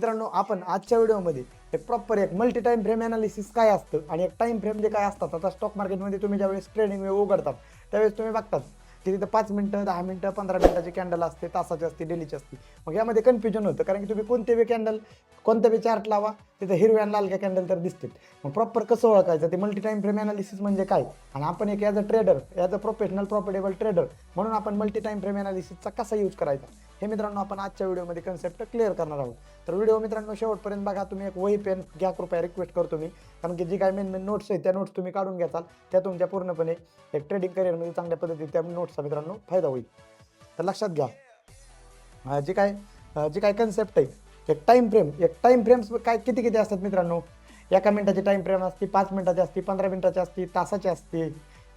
मित्रांनो, आपण आजच्या व्हिडिओमध्ये एक प्रॉपर एक मल्टी टाइम फ्रेम अनालिसिस काय असतं आणि एक टाइम फ्रेम जे काय असतात. आता स्टॉक मार्केटमध्ये तुम्ही ज्यावेळेस ट्रेडिंग उघडतात त्यावेळेस तुम्ही बघतात की तिथं 5 मिनिटं, 10 मिनिटं, 15 मिनिटाची कॅन्डल असते, तासाची असते, डेलीची असते. मग यामध्ये कन्फ्युजन होतं, कारण की तुम्ही कोणते बी कॅन्डल, कोणते बी चार्ट लावा, तिथं हिरव्या आणि लाल कॅन्डल तर दिसतील. मग प्रॉपर कसं ओळखायचं ते मल्टी टाइम फ्रेम अनालिसिस म्हणजे काय, आणि आपण एक as a trader, as a professional profitable trader म्हणून आपण मल्टी टाइम फ्रेम अनालिसिसचा कसा यूज करायचा, हे मित्रांनो आपण आजच्या व्हिडिओमध्ये कन्सेप्ट क्लिअर करणार आहोत. तर व्हिडिओ मित्रांनो शेवटपर्यंत बघा. तुम्ही एक वही पेन घ्या कृपया, रिक्वेस्ट करतो मी, कारण की जी काय मेन नोट्स आहेत त्या नोट्स तुम्ही काढून घ्याल, त्या तुमच्या पूर्णपणे एक ट्रेडिंग करिअरमध्ये चांगल्या पद्धतीने त्या नोट्सचा मित्रांनो फायदा होईल. तर लक्षात घ्या, जी काय कन्सेप्ट आहे, एक टाइम फ्रेम्स काय किती किती असतात मित्रांनो. एका मिनिटाची टाइम फ्रेम असते, 5 मिनिटाची असते, 15 मिनिटाची असते, तासाची असते,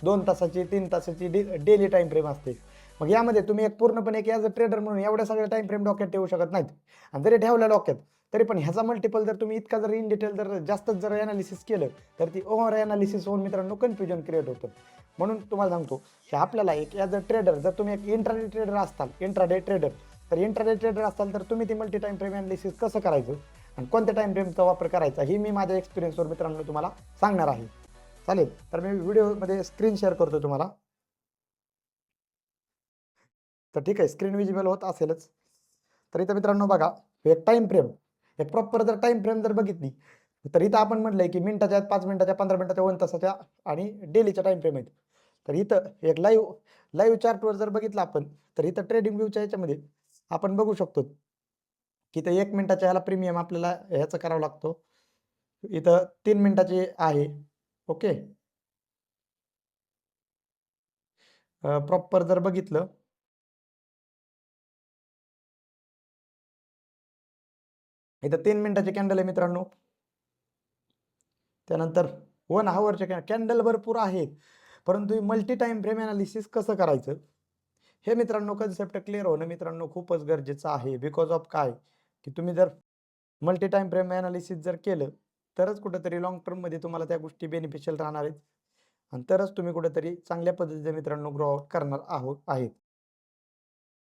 2 तासाची, 3 तासाची डेली टाइम फ्रेम असते. मग यामध्ये तुम्ही एक पूर्णपणे एक ॲज अ ट्रेडर म्हणून एवढ्या सगळ्या टाइम फ्रेम डोक्यात ठेवू शकत नाहीत. आणि जरी ठेवल्या डोक्यात तरी पण ह्याचा मल्टिपल जर तुम्ही इतका जर इन डिटेल जर जास्तच जर अनालिसिस केलं तर ती ओव्हर अनालिसिस होऊन मित्रांनो कन्फ्युजन क्रिएट होतं. म्हणून तुम्हाला सांगतो की आपल्याला एक ॲज अ ट्रेडर, जर तुम्ही एक इंट्राडे ट्रेडर असताल, इंट्राडे ट्रेडर असाल, तर तुम्ही ती मल्टी टाइम फ्रेम अनालिसिस कसं करायचं आणि कोणत्या टाइम फ्रेमचा वापर करायचा ही मी माझ्या एक्सपिरियन्सवर मित्रांनो तुम्हाला सांगणार आहे. चालेल, तर मी व्हिडिओमध्ये स्क्रीन शेअर करतो तुम्हाला. तर ठीक आहे, स्क्रीन विजिबल होत असेलच. तर इथं मित्रांनो बघा, एक टाइम फ्रेम, एक प्रॉपर जर टाइम फ्रेम जर बघितली तर इथं आपण म्हटलंय की मिनिटाच्या, 5 मिनिटाच्या, 15 मिनिटाच्या, 1 तासाच्या आणि डेलीच्या टाइम फ्रेम आहेत. तर इथं एक लाईव्ह चार्टवर जर बघितलं आपण, तर इथं ट्रेडिंग व्ह्यूच्या याच्यामध्ये आपण बघू शकतो की इथं 1 मिनिटाच्या ह्याला प्रीमियम आपल्याला ह्याचं करावं लागतो. इथं 3 मिनिटाची आहे. ओके, प्रॉपर जर बघितलं, इथं 3 मिनिटाची कॅन्डल आहे मित्रांनो. त्यानंतर 1 हॉवरचे कॅन्डल भरपूर आहेत, परंतु मल्टी टाइम फ्रेम अनालिसिस कसं करायचं हे मित्रांनो कन्सेप्ट क्लिअर होणं मित्रांनो खूपच गरजेचं आहे. बिकॉज ऑफ काय, की तुम्ही जर मल्टी टाइम फ्रेम अनालिसिस जर केलं तरच कुठेतरी लॉंग टर्ममध्ये तुम्हाला त्या गोष्टी बेनिफिशियल राहणार आहेत, आणि तरच तुम्ही कुठेतरी चांगल्या पद्धतीने मित्रांनो ग्रो आउट करणार आहेत.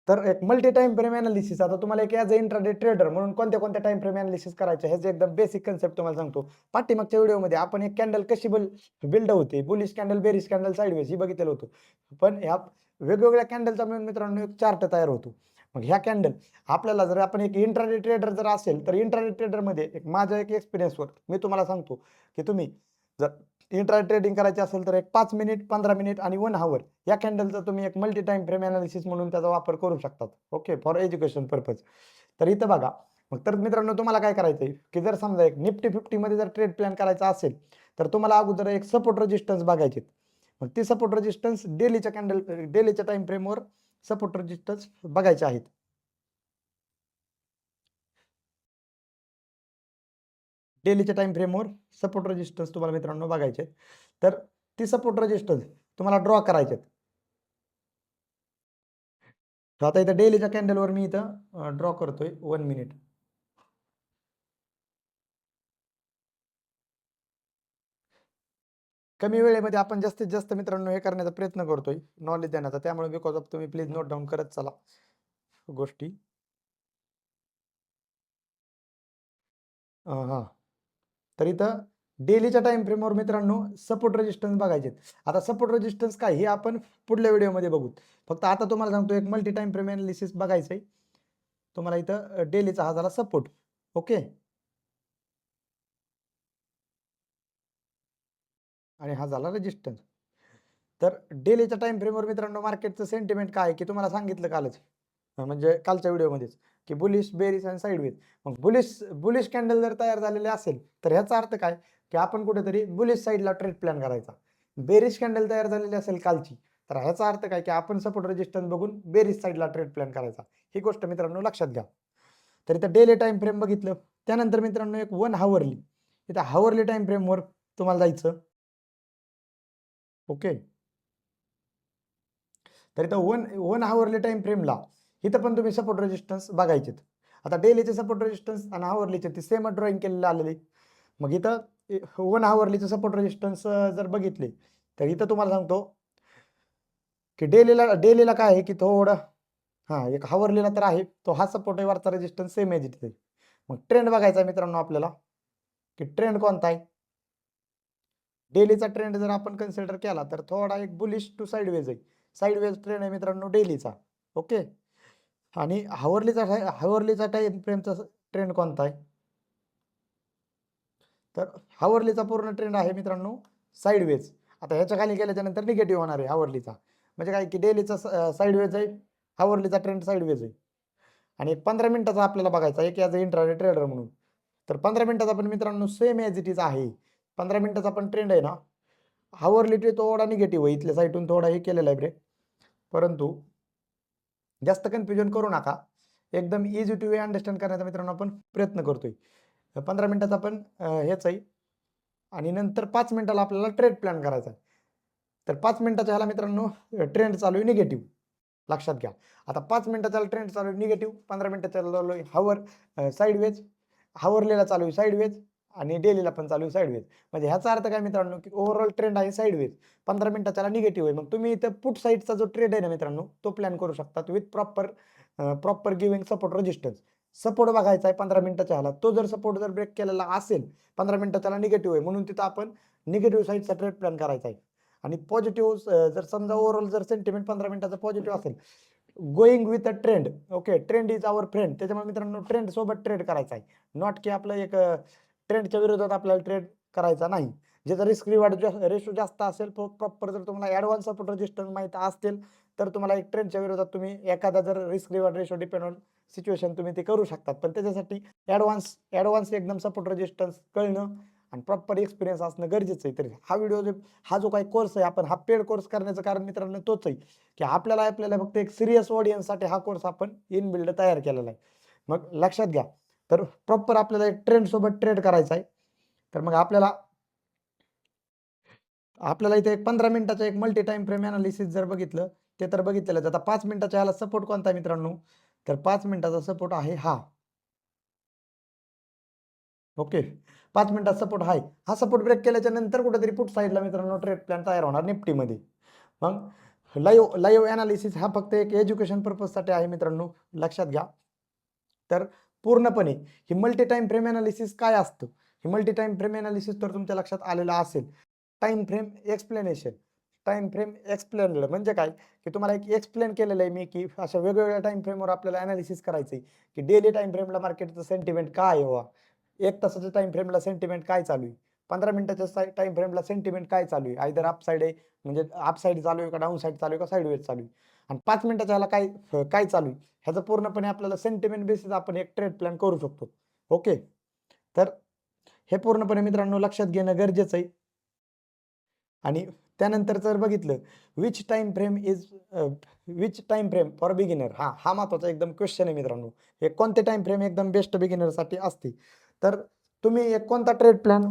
तर एक मल्टी टाइम फ्रेम अनालिसिस, आता तुम्हाला एक ॲज अ इंट्राडे ट्रेडर म्हणून कोणत्या कोणत्या टाइम फ्रेम अनालिसिस करायचं ह्याचं एकदम बेसिक कन्सेप्ट तुम्हाला सांगतो. पाठीमागच्या व्हिडिओमध्ये आपण एक कॅन्डल कशी बिल्ड होते, bullish candle, bearish candle, sideways ही बघितलेलं होतं. पण ह्या वेगवेगळ्या कॅन्डलचा मिळून मित्रांनो एक चार्ट तयार होतो. मग ह्या कॅन्डल आपल्याला, जर आपण एक इंट्राडे ट्रेडर जर असेल, तर इंट्राडे ट्रेडरमध्ये एक माझ्या एक एक्सपिरियन्सवर मी तुम्हाला सांगतो की तुम्ही जर इंट्रा ट्रेडिंग करायची असेल तर एक 5 मिनिट, 15 मिनिट आणि 1 हॉवर या कॅन्डलचा तुम्ही एक मल्टी टाइम फ्रेम अनालिसिस म्हणून त्याचा वापर करू शकतात. Okay, for education purpose. तर इथं बघा, मग तर मित्रांनो तुम्हाला काय करायचंय की जर समजा एक निफ्टी 50 मध्ये जर ट्रेड प्लॅन करायचा असेल तर तुम्हाला अगोदर एक सपोर्ट रेजिस्टन्स बघायचे. मग ती सपोर्ट रेजिस्टन्स डेलीच्या टाइम फ्रेमवर सपोर्ट रेजिस्टन्स बघायचे आहेत. डेलीच्या टाइम फ्रेमवर सपोर्ट रेजिस्टन्स तुम्हाला मित्रांनो बघायचे. तर ती सपोर्ट रेजिस्टन्स तुम्हाला ड्रॉ करायचे. तर आता इथं डेलीच्या कॅन्डलवर मी इथं ड्रॉ करतोय 1 मिनिट. कमी वेळेमध्ये आपण जास्तीत जास्त मित्रांनो हे करण्याचा प्रयत्न करतोय, नॉलेज देण्याचा. त्यामुळे बिकॉज ऑफ तुम्ही प्लीज नोट डाऊन करत चला गोष्टी. हां, तर इथं डेलीच्या टाइम फ्रेमवर मित्रांनो सपोर्ट रेजिस्टन्स बघायचे. आता सपोर्ट रेजिस्टन्स काय हे आपण पुढल्या व्हिडिओमध्ये बघू. फक्त आता तुम्हाला सांगतो एक मल्टी टाइम फ्रेम अनालिसिस बघायचंय तुम्हाला. इथं डेलीचा हा झाला सपोर्ट. ओके, आणि हा झाला रेजिस्टन्स. तर डेलीच्या टाइम फ्रेमवर मित्रांनो मार्केटचं सेंटिमेंट काय आहे की तुम्हाला सांगितलं कालच, म्हणजे कालच्या व्हिडिओमध्येच, की बुलिश, बेरिश आणि साइडवेज. मग बुलिश कॅन्डल जर तयार झालेले असेल तर ह्याचा अर्थ काय, की आपण कुठेतरी बुलिश साईडला ट्रेड प्लॅन करायचा. बेरिश कॅन्डल तयार झालेली असेल कालची, तर ह्याचा अर्थ काय, की आपण सपोर्ट रेजिस्टन्स बघून बेरिश साईडला ट्रेड प्लॅन करायचा. ही गोष्ट मित्रांनो लक्षात घ्या. तर इथं डेली टाइम फ्रेम बघितलं, त्यानंतर मित्रांनो एक 1 हॉवरली, इथं हॉवरली टाइम फ्रेमवर तुम्हाला जायचं. ओके, तर इथं वन हॉवरली टाइम फ्रेमला इथं पण तुम्ही सपोर्ट रेजिस्टन्स बघायचे. आता डेलीचे सपोर्ट रेजिस्टन्स आणि हॉवरलीचे ते सेम ड्रॉइंग केलेले आलेले. मग इथं 1 हॉवरलीचे सपोर्ट रेजिस्टन्स जर बघितले तर इथं तुम्हाला सांगतो की डेलीला काय आहे की थोडं, हां, एक हॉवरलीला तर आहे तो, हा सपोर्ट आहे, वरचा रेजिस्टन्स सेम आहे तिथे. मग ट्रेंड बघायचा मित्रांनो आपल्याला, की ट्रेंड कोणता आहे. डेलीचा ट्रेंड जर आपण कन्सिडर केला तर थोडा एक बुलिश टू साईडवेज आहे. साईडवेज ट्रेंड आहे मित्रांनो डेलीचा. ओके. आणि हावरलीचा टाइम फ्रेमचा ट्रेंड कोणता आहे, तर हावरलीचा पूर्ण ट्रेंड आहे मित्रांनो साईडवेज. आता ह्याच्या खाली गेल्याच्या नंतर निगेटिव्ह होणार आहे हावरलीचा. म्हणजे काय की डेलीचा साईडवेज आहे, हावरलीचा ट्रेंड साईडवेज आहे. आणि 15 मिनिटाचा आपल्याला बघायचा एक ॲज अ इंट्राडे ट्रेडर म्हणून. तर 15 मिनिटाचा पण मित्रांनो सेम ॲज इट इज आहे. 15 मिनिटाचा पण ट्रेंड आहे ना, हावरली ट्रेंड थोडा निगेटिव्ह आहे, इथल्या साईडून थोडा हे केलेला आहे ब्रेक. परंतु जास्त कन्फ्युजन करू नका, एकदम इझी टू वे अंडरस्टँड करण्याचा मित्रांनो आपण प्रयत्न करतोय. 15 मिनिटाचा पण हेच आहे. आणि नंतर 5 मिनिटाला आपल्याला ट्रेड प्लॅन करायचा आहे. तर 5 मिनिटाच्या ह्याला मित्रांनो ट्रेंड चालू आहे निगेटिव्ह, लक्षात घ्या. आता 5 मिनिटाचा ट्रेंड चालू आहे निगेटिव्ह, 15 मिनिटाचा चालू आहे हावर साईडवेज, हावरलेला चालू आहे साईडवेज आणि डेलीला पण चालू आहे साईडवेज. म्हणजे ह्याचा अर्थ काय मित्रांनो, की ओव्हरऑल ट्रेंड आहे साईडवेज, 15 मिनिटाच्याला निगेटिव्ह आहे. मग तुम्ही इथं पुट साईडचा जो ट्रेड आहे ना मित्रांनो, तो प्लॅन करू शकता with proper giving support resistance. Support बघायचा आहे 15 मिनिटाच्या ह्याला, तो जर सपोर्ट जर ब्रेक केलेला असेल 15 मिनिटाच्याला निगेटिव्ह आहे, म्हणून तिथं आपण निगेटिव्ह साईडचा ट्रेड प्लॅन करायचा आहे. आणि पॉझिटिव्ह जर समजा ओव्हरऑल जर सेंटिमेंट 15 मिनिटाचा पॉझिटिव्ह असेल, going with a trend, okay, trend is our friend, त्याच्यामुळे मित्रांनो ट्रेंड सोबत ट्रेड करायचा आहे. नॉट की आपलं एक ट्रेंडच्या विरोधात आपल्याला ट्रेड करायचा नाही. ज्याचा रिस्क रिवॉर्ड रेशो जास्त असेल, प्रॉपर जर तुम्हाला ॲडव्हान्स सपोर्ट रेजिस्टन्स माहित असतील, तर तुम्हाला एक ट्रेंडच्या विरोधात तुम्ही एखादा जर risk reward ratio depend on situation तुम्ही ते करू शकतात. पण त्याच्यासाठी ॲडव्हान्स एकदम सपोर्ट रेजिस्टन्स कळणं आणि प्रॉपर एक्सपिरियन्स असणं गरजेचं आहे. तर हा जो काही कोर्स आहे, आपण हा पेड कोर्स करण्याचं कारण मित्रांनो तोच आहे, की आपल्याला फक्त एक सिरियस ऑडियन्ससाठी हा कोर्स आपण इनबिल्ड तयार केलेला आहे. मग लक्षात घ्या, तर प्रॉपर आपल्याला एक ट्रेंड सोबत ट्रेड करायचा आहे. तर मग आपल्याला इथे एक 15 मिनिटाचं एक मल्टी टाइम फ्रेम अनालिसिस जर बघितलं, ते तर बघितलेलं. आता 5 मिनिटाच्या ह्याला सपोर्ट कोणता आहे मित्रांनो, तर 5 मिनिटाचा सपोर्ट आहे हा. ओके, 5 मिनिटात सपोर्ट आहे. हा सपोर्ट ब्रेक केल्याच्या नंतर कुठेतरी पुट साईडला मित्रांनो ट्रेड प्लॅन तयार होणार निफ्टीमध्ये. मग लाईव्ह अनालिसिस हा फक्त एक एज्युकेशन पर्पजसाठी आहे मित्रांनो, लक्षात घ्या. तर पूर्णपणे ही मल्टी टाइम फ्रेम अनालिसिस काय असतं, ही मल्टी टाइम फ्रेम अनालिसिस तर तुमच्या लक्षात आलेलं असेल. Time frame explanation, time frame explain म्हणजे काय, की तुम्हाला एक एक्सप्लेन केलेलं आहे मी, की अशा वेगवेगळ्या टाइम फ्रेमवर आपल्याला अनालिसिस करायचं आहे, की डेली टाइम फ्रेमला मार्केटचं सेंटिमेंट काय आहे, 1 तासाच्या टाइम फ्रेमला सेंटिमेंट काय चालू आहे, 15 मिनिटाच्या टाइम फ्रेमला सेंटिमेंट काय चालू आहे, आयदर अप साईड आहे म्हणजे अप साईड चालू आहे का डाऊन साईड चालू आहे का साईडवेज चालू आहे, आणि 5 मिनिटाच्या ह्याला काय चालू आहे, ह्याचं पूर्णपणे आपल्याला सेंटिमेंट बेसिस आपण एक ट्रेड प्लॅन करू शकतो. ओके, तर हे पूर्णपणे मित्रांनो लक्षात घेणं गरजेचं आहे. आणि त्यानंतर जर बघितलं, which time frame for beginner, हा महत्वाचा एकदम क्वेश्चन आहे मित्रांनो. हे कोणते टाइम फ्रेम एकदम बेस्ट बिगिनरसाठी असते, तर तुम्ही एक कोणता ट्रेड प्लॅन,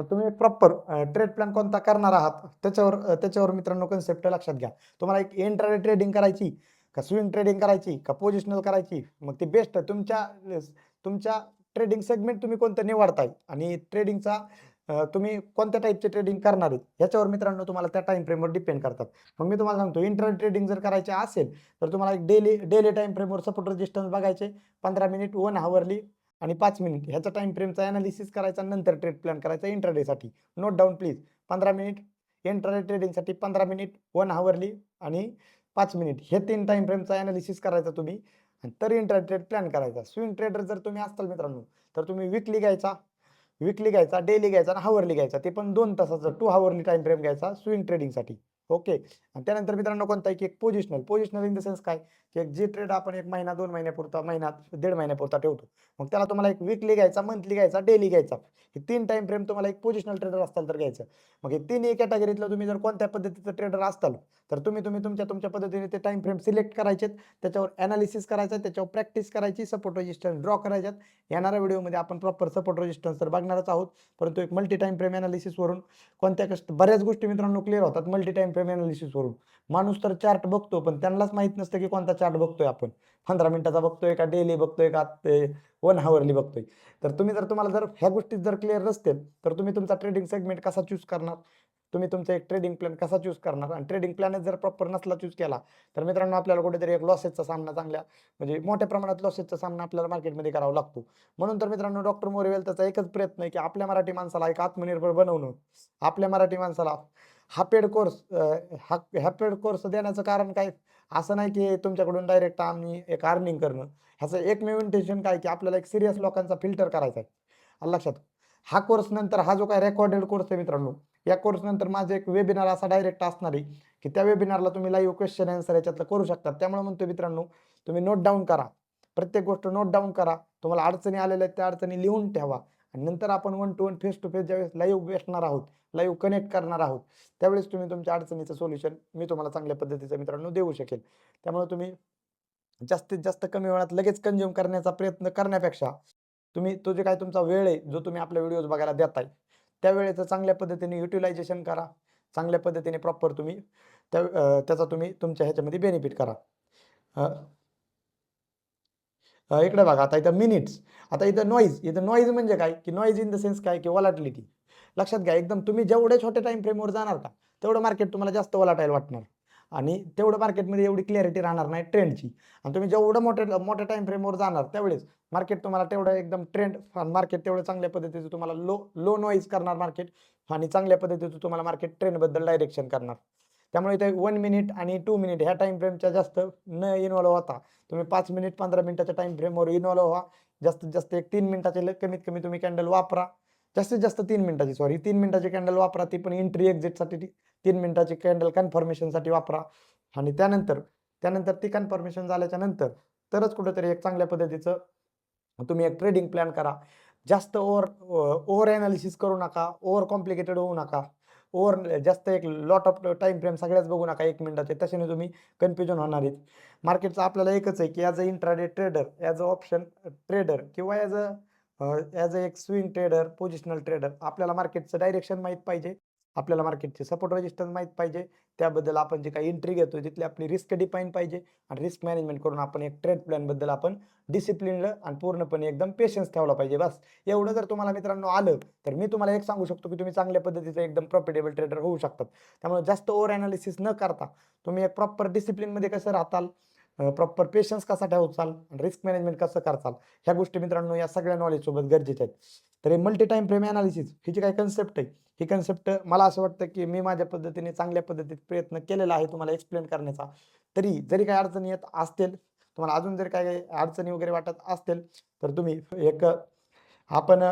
तुम्ही प्रॉपर ट्रेड प्लॅन कोणता करणार आहात त्याच्यावर मित्रांनो कन्सेप्ट लक्षात घ्या. तुम्हाला एक इंट्राडे ट्रेडिंग करायची का स्विंग ट्रेडिंग करायची का पोझिशनल करायची, मग ती बेस्ट तुमच्या ट्रेडिंग सेगमेंट तुम्ही कोणतं निवडताय आणि ट्रेडिंगचा तुम्ही कोणत्या टाईपचे ट्रेडिंग करणार आहेत ह्याच्यावर मित्रांनो तुम्हाला त्या टाइम फ्रेमवर डिपेंड करतात. मग मी तुम्हाला सांगतो, इंट्राडे ट्रेडिंग जर करायचे असेल तर तुम्हाला एक डेली टाइम फ्रेमवर सपोर्ट रेजिस्टन्स बघायचे, 15 मिनिट, 1 हावरली आणि 5 मिनिट ह्याचा टाइम फ्रेमचा अनालिसिस करायचा, नंतर ट्रेड प्लॅन करायचा इंट्राडेसाठी. Note down please, 15 minute intraday ट्रेडिंगसाठी, 15 मिनिट, 1 हावरली आणि 5 मिनिट हे 3 टाइम फ्रेमचा अनालिसिस करायचा तुम्ही, आणि तर इंट्राडे प्लॅन करायचा. स्विंग ट्रेडर जर तुम्ही असाल मित्रांनो, तर तुम्ही वीकली घ्यायचा, डेली घ्यायचा आणि हावरली घ्यायचा, ते पण 2 तासाचा 2 हावरली टाइम फ्रेम घ्यायचा स्विंग ट्रेडिंगसाठी. ओके, आणि त्यानंतर मित्रांनो कोणता आहे की एक पोझिशनल इन द सेन्स काय, की एक जी ट्रेड आपण 1 महिना 2 महिन्यापुरता, महिना 1.5 महिन्यापुरता ठेवतो, मग त्याला तुम्हाला एक वीकली घ्यायचा, मंथली घ्यायचा, डेली घ्यायचा, हे 3 टाइम फ्रेम तुम्हाला एक पोझिशनल ट्रेडर असताल तर घ्यायचं. मग हे तिन्ही कॅटेगरीतलं तुम्ही जर कोणत्या पद्धतीचं ट्रेडर असताल, तर तुम्ही तुमच्या पद्धतीने ते टाइम फ्रेम सिलेक्ट करायचे, त्याच्यावर अनालिसिस करायचं, त्याच्यावर प्रॅक्टिस करायची, सपोर्ट रेजिस्टन्स ड्रॉ करायच्यात. येणाऱ्या व्हिडिओमध्ये आपण प्रॉपर सपोर्ट रेजिस्टन्स तर बघणारच आहोत, परंतु एक मल्टी टाइम फ्रेम अनालिसिसवरून बऱ्याच गोष्टी मित्रांनो क्लिअर होतात मल्टी टाइम फ्रेम अनालिसिसवरून. माणूस तर चार्ट बघतो, पण त्यांनाच माहित नसतं की कोणता चार्ट बघतोय आपण, 15 मिनिटाचा बघतोय का डेली बघतोय का 1 हावरली बघतोय. तर तुम्हाला जर ह्या गोष्टी जर क्लिअर नसतील, तर तुम्ही तुमचा ट्रेडिंग सेगमेंट कसा चूज करणार, तुम्ही तुमचा एक ट्रेडिंग प्लॅन कसा चूज करणार, आणि ट्रेडिंग प्लॅनच जर प्रॉपर नसला चूज केला तर मित्रांनो आपल्याला कुठेतरी एक लॉसेसचा सामना म्हणजे मोठ्या प्रमाणात लॉसेसचा सामना आपल्याला मार्केटमध्ये करावा लागतो. म्हणून तर मित्रांनो डॉक्टर मोरिवेल त्याचा एकच प्रयत्न आहे की आपल्या मराठी माणसाला एक आत्मनिर्भर बनवणं. आपल्या मराठी माणसाला हा पेड कोर्स हा पेड कोर्स देण्याचं कारण काय, असं नाही की तुमच्याकडून डायरेक्ट आम्ही एक अर्निंग करणं. ह्याचं एकमेव इंटेन्शन काय की आपल्याला एक सिरियस लोकांचा फिल्टर करायचा आहे. आलं लक्षात. हा कोर्स नंतर हा जो काय रेकॉर्डेड कोर्स आहे मित्रांनो, या कोर्स नंतर माझं एक वेबिनार असा डायरेक्ट असणार आहे की त्या वेबिनारला तुम्ही लाईव्ह क्वेश्चन आन्सर याच्यातलं करू शकता. त्यामुळे म्हणतो मित्रांनो तुम्ही नोट डाऊन करा, प्रत्येक गोष्ट नोट डाऊन करा. तुम्हाला अडचणी आलेल्या आहेत त्या अडचणी लिहून ठेवा, आणि नंतर आपण 1 to 1 फेस टू फेस ज्यावेळेस लाईव्ह भेटणार आहोत, लाईव्ह कनेक्ट करणार आहोत, त्यावेळेस तुम्ही तुमच्या अडचणीचं सोल्युशन मी तुम्हाला चांगल्या पद्धतीचं मित्रांनो देऊ शकेल. त्यामुळे तुम्ही जास्तीत जास्त कमी वेळात लगेच कंझ्युम करण्याचा प्रयत्न करण्यापेक्षा तुम्ही तो जे काही तुमचा वेळ आहे जो तुम्ही आपल्या व्हिडिओज बघायला देताय त्या वेळेचं चांगल्या पद्धतीने युटिलायझेशन करा. चांगल्या पद्धतीने प्रॉपर तुम्ही त्याचा तुम्ही तुमच्या ह्याच्यामध्ये बेनिफिट करा. इकडे बघा आता इथं मिनिट्स, आता इथं नॉईज म्हणजे काय की नॉईज इन द सेन्स काय की व्हॉलॅटिलिटी. लक्षात घ्या एकदम तुम्ही जेवढे छोटे टाइम फ्रेमवर जाणार का तेवढं मार्केट तुम्हाला जास्त व्हॉलॅटाईल वाटणार, आणि तेवढं मार्केटमध्ये एवढी क्लॅरिटी राहणार नाही ट्रेंडची. आणि तुम्ही जेवढं मोठ्या टाइम फ्रेमवर जाणार त्यावेळेस मार्केट तुम्हाला तेवढं एकदम ट्रेंड मार्केट तेवढं चांगल्या पद्धतीचं तुम्हाला लो नॉईज करणार मार्केट, आणि चांगल्या पद्धतीचं तुम्हाला मार्केट ट्रेंडबद्दल डायरेक्शन करणार. त्यामुळे इथे 1 मिनिट आणि 2 मिनिट ह्या टाइम फ्रेमच्या जास्त न इन्व्हॉल्व होता तुम्ही 5 मिनिट 15 मिनिटाच्या टाइम फ्रेमवर इन्व्हॉल्व व्हा. जास्तीत जास्त एक 3 मिनिटाचे कमीत कमी तुम्ही कॅन्डल वापरा. जास्तीत जास्त 3 मिनिटाची कॅन्डल वापरा, ती पण एंट्री एक्झिटसाठी 3 मिनिटाची कॅन्डल कन्फर्मेशनसाठी वापरा. आणि त्यानंतर त्यानंतर ती कन्फर्मेशन झाल्याच्या नंतर तरच कुठेतरी एक चांगल्या पद्धतीचं तुम्ही एक ट्रेडिंग प्लॅन करा. जास्त ओव्हर ॲनालिसिस करू नका, ओव्हर कॉम्प्लिकेटेड होऊ नका, जास्त एक लॉट ऑफ टाइम फ्रेम सगळ्याच बघू नका 1 मिनिटाचे, तशाने तुम्ही कन्फ्युजन होणार आहेत. मार्केटचं आपल्याला एकच आहे की as a intraday trader, as a option trader, किंवा ॲज अ एक स्विंग ट्रेडर, पोझिशनल ट्रेडर, आपल्याला मार्केटचं डायरेक्शन माहीत पाहिजे, आपल्याला मार्केटचे सपोर्ट रेजिस्टन्स माहीत पाहिजे, त्याबद्दल आपण जे काही एंट्री घेतो तिथली आपली रिस्क डिफाईन पाहिजे, आणि रिस्क मॅनेजमेंट करून आपण एक ट्रेड प्लॅनबद्दल आपण डिसिप्लिनड आणि पूर्णपणे एकदम पेशन्स ठेवला पाहिजे. बस एवढं जर तुम्हाला मित्रांनो आलं तर मी तुम्हाला एक सांगू शकतो की तुम्ही चांगल्या पद्धतीचं एकदम प्रॉफिटेबल ट्रेडर होऊ शकतात. त्यामुळे जास्त ओव्हर ॲनालिसिस न करता तुम्ही एक प्रॉपर डिसिप्लिनमध्ये कसं राहताल, प्रॉपर पेशन्स कसा ठेवचाल, रिस्क मॅनेजमेंट कसं करचाल, ह्या गोष्टी मित्रांनो या सगळ्या नॉलेजसोबत गरजेच्या आहेत. तर हे मल्टी टाइम फ्रेम ॲनालिसिस ही जी काही कन्सेप्ट आहे, ही कन्सेप्ट मला असं वाटतं की मी माझ्या पद्धतीने चांगल्या पद्धतीत प्रयत्न केलेला आहे तुम्हाला एक्सप्लेन करण्याचा. जरी काही अडचणी येत असतील, तुम्हाला अजून जर काही अडचणी वगैरे वाटत असतील तर तुम्ही आपण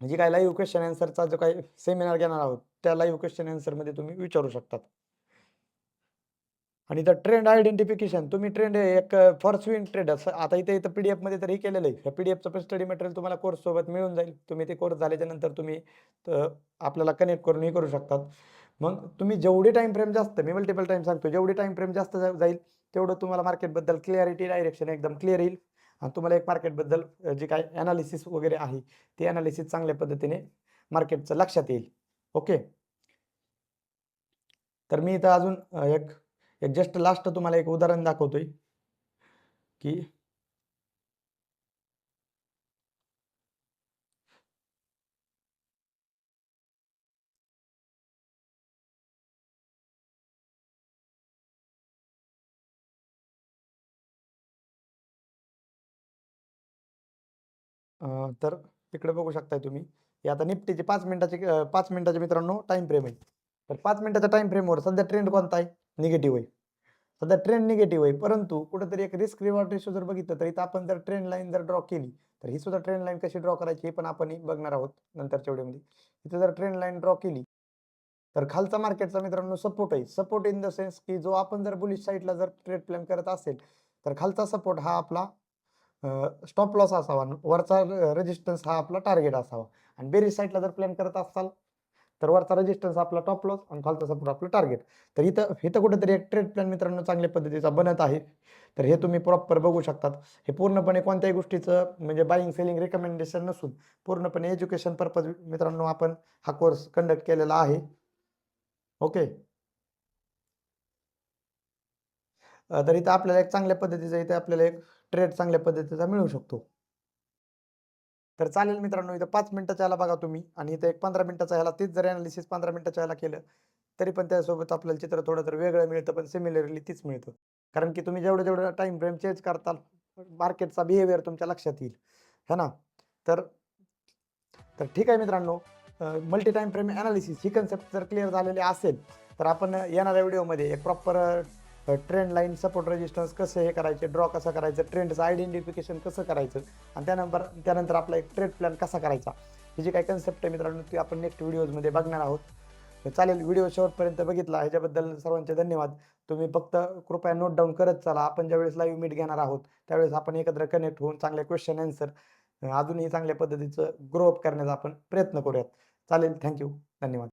जी काही लाईव्ह क्वेश्चन आन्सरचा जो काही सेमिनार घेणार आहोत त्या लाईव्ह क्वेश्चन आन्सरमध्ये तुम्ही विचारू शकतात. आणि तर ट्रेंड आयडेंटिफिकेशन तुम्ही ट्रेंड एक फॉर स्विंग ट्रेडर्स, आता इथं PDF मध्ये तर हे केलेलं आहे. या PDFचं पण स्टडी मटेरियल तुम्हाला कोर्स सोबत मिळून जाईल. तुम्ही ते कोर्स झाल्याच्या नंतर तुम्ही आपल्याला कनेक्ट करून हे करू शकतात. मग तुम्ही जेवढी टाइम फ्रेम जास्त, मी मल्टिपल टाइम सांगतो, जेवढी टाइम फ्रेम जास्त जाईल तेवढं तुम्हाला मार्केटबद्दल क्लॅरिटी, डायरेक्शन एकदम क्लिअर येईल, आणि तुम्हाला एक मार्केटबद्दल जे काही ॲनालिसिस वगैरे आहे ते ॲनालिसिस चांगल्या पद्धतीने मार्केटचं लक्षात येईल. ओके. तर मी इथं अजून एक एक जस्ट लास्ट तुम्हाला एक उदाहरण दाखवतोय की तर तिकडे बघू शकताय तुम्ही की आता निफ्टीची 5 मिनिटाचे मित्रांनो टाइम फ्रेम आहे. तर 5 मिनिटाच्या टाइम फ्रेमवर सध्या ट्रेंड कोणता आहे? निगेटिव्ह आहे. सध्या ट्रेंड निगेटिव्ह आहे, परंतु कुठेतरी एक रिस्क रिवॉर्ड रेशो जर बघितलं तर इथं आपण जर ट्रेंड लाईन जर ड्रॉ केली तर ही सुद्धा ट्रेंड लाईन कशी ड्रॉ करायची हे पण आपण बघणार आहोत नंतरच्या व्हिडिओमध्ये. इथं जर ट्रेंड लाईन ड्रॉ केली तर खालचा मार्केटचा मित्रांनो सपोर्ट आहे. सपोर्ट इन द सेन्स की जो आपण जर बुलिश साईडला जर ट्रेड प्लॅन करत असेल तर खालचा सपोर्ट हा आपला स्टॉप लॉस असावा, वरचा रेजिस्टन्स हा आपला टार्गेट असावा, आणि बेरिश साईडला जर प्लॅन करत असाल तर वरचा रेजिस्टन्स आपला टॉप लॉस आणि खालचा सपोर्ट आपलं टार्गेट. तर इथं इथं कुठेतरी एक ट्रेड प्लॅन मित्रांनो चांगल्या पद्धतीचा बनत आहे. तर हे तुम्ही प्रॉपर बघू शकतात. हे पूर्णपणे कोणत्याही गोष्टीचं म्हणजे बाईंग सेलिंग रिकमेंडेशन नसून पूर्णपणे एज्युकेशन पर्पज मित्रांनो आपण हा कोर्स कंडक्ट केलेला आहे. ओके. तर इथं आपल्याला एक चांगल्या पद्धतीचा इथे आपल्याला एक ट्रेड चांगल्या पद्धतीचा मिळू शकतो. तर चालेल मित्रांनो, इथं 5 मिनिटाच्या ह्याला बघा तुम्ही आणि इथं एक 15 मिनिटाचा ह्याला तेच जर एनालिसिस 15 मिनिटाच्या ह्याला केलं, तरी पण त्यासोबत आपल्याला चित्र थोडं तर वेगळं मिळतं, पण सिमिलरली तीच मिळतं. कारण की तुम्ही जेवढं टाईम फ्रेम चेंज करताल, मार्केटचा बिहेवियर तुमच्या लक्षात येईल. है ना? तर तर ठीक आहे मित्रांनो, मल्टी टाईम फ्रेम एनालिसिस ही कन्सेप्ट जर क्लिअर झालेली असेल, तर आपण येणाऱ्या व्हिडिओमध्ये एक proper trend line, support resistance कसं हे करायचे, ड्रॉ कसं करायचं, ट्रेंडचं आयडेंटिफिकेशन कसं करायचं आणि त्यानंतर आपला एक ट्रेड प्लॅन कसा करायचा, ही जी काही कन्सेप्ट आहे मित्रांनो, ती आपण नेक्स्ट व्हिडिओजमध्ये बघणार आहोत. तर चालेल, व्हिडिओ शेवटपर्यंत बघितला ह्याच्याबद्दल सर्वांचे धन्यवाद. तुम्ही फक्त कृपया नोट डाऊन करत चला. आपण ज्यावेळेस लाईव्ह मीट घेणार आहोत, त्यावेळेस आपण एकत्र कनेक्ट होऊन चांगले क्वेश्चन आन्सर अजूनही चांगल्या पद्धतीचं ग्रो अप करण्याचा आपण प्रयत्न करूयात. चालेल, थँक धन्यवाद.